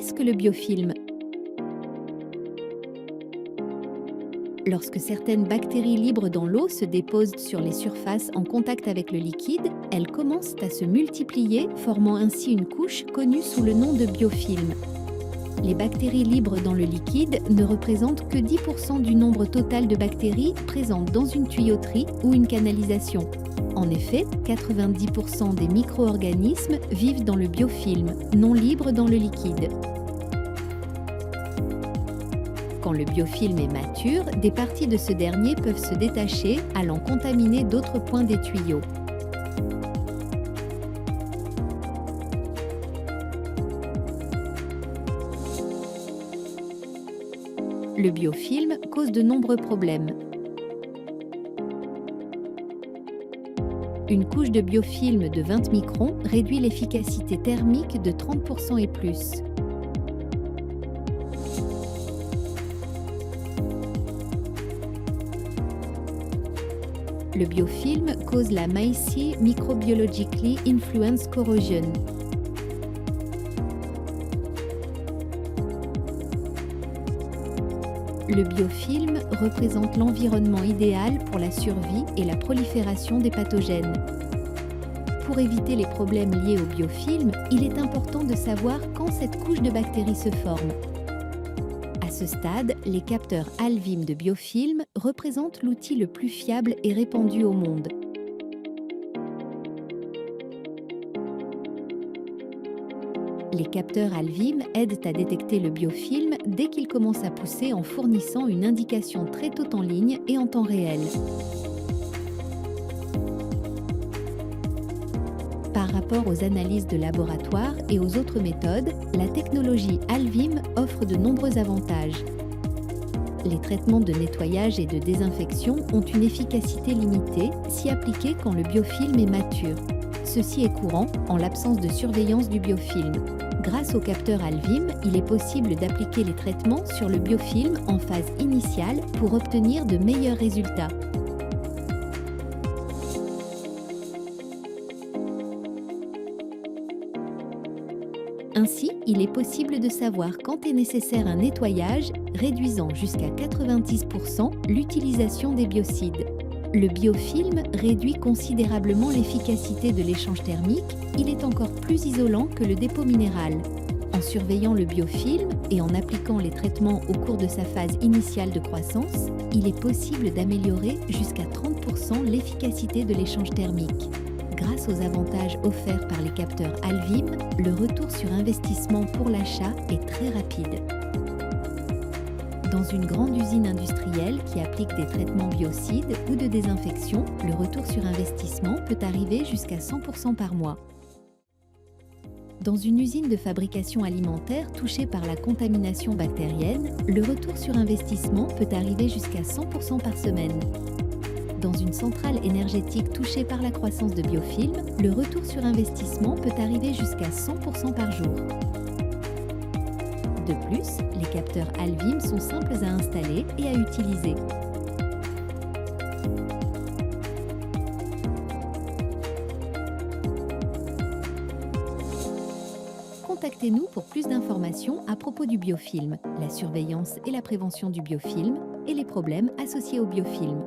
Qu'est-ce que le biofilm? Lorsque certaines bactéries libres dans l'eau se déposent sur les surfaces en contact avec le liquide, elles commencent à se multiplier, formant ainsi une couche connue sous le nom de biofilm. Les bactéries libres dans le liquide ne représentent que 10% du nombre total de bactéries présentes dans une tuyauterie ou une canalisation. En effet, 90% des micro-organismes vivent dans le biofilm, non libres dans le liquide. Quand le biofilm est mature, des parties de ce dernier peuvent se détacher, allant contaminer d'autres points des tuyaux. Le biofilm cause de nombreux problèmes. Une couche de biofilm de 20 microns réduit l'efficacité thermique de 30% et plus. Le biofilm cause la MIC Microbiologically Influenced Corrosion. Le biofilm représente l'environnement idéal pour la survie et la prolifération des pathogènes. Pour éviter les problèmes liés au biofilm, il est important de savoir quand cette couche de bactéries se forme. À ce stade, les capteurs Alvim de biofilm représentent l'outil le plus fiable et répandu au monde. Les capteurs Alvim aident à détecter le biofilm dès qu'il commence à pousser en fournissant une indication très tôt en ligne et en temps réel. Par rapport aux analyses de laboratoire et aux autres méthodes, la technologie Alvim offre de nombreux avantages. Les traitements de nettoyage et de désinfection ont une efficacité limitée si appliqués quand le biofilm est mature. Ceci est courant en l'absence de surveillance du biofilm. Grâce au capteur Alvim, il est possible d'appliquer les traitements sur le biofilm en phase initiale pour obtenir de meilleurs résultats. Ainsi, il est possible de savoir quand est nécessaire un nettoyage, réduisant jusqu'à 90% l'utilisation des biocides. Le biofilm réduit considérablement l'efficacité de l'échange thermique, il est encore plus isolant que le dépôt minéral. En surveillant le biofilm et en appliquant les traitements au cours de sa phase initiale de croissance, il est possible d'améliorer jusqu'à 30% l'efficacité de l'échange thermique. Grâce aux avantages offerts par les capteurs Alvim, le retour sur investissement pour l'achat est très rapide. Dans une grande usine industrielle qui applique des traitements biocides ou de désinfection, le retour sur investissement peut arriver jusqu'à 100% par mois. Dans une usine de fabrication alimentaire touchée par la contamination bactérienne, le retour sur investissement peut arriver jusqu'à 100% par semaine. Dans une centrale énergétique touchée par la croissance de biofilm, le retour sur investissement peut arriver jusqu'à 100% par jour. De plus, les capteurs Alvim sont simples à installer et à utiliser. Contactez-nous pour plus d'informations à propos du biofilm, la surveillance et la prévention du biofilm et les problèmes associés au biofilm.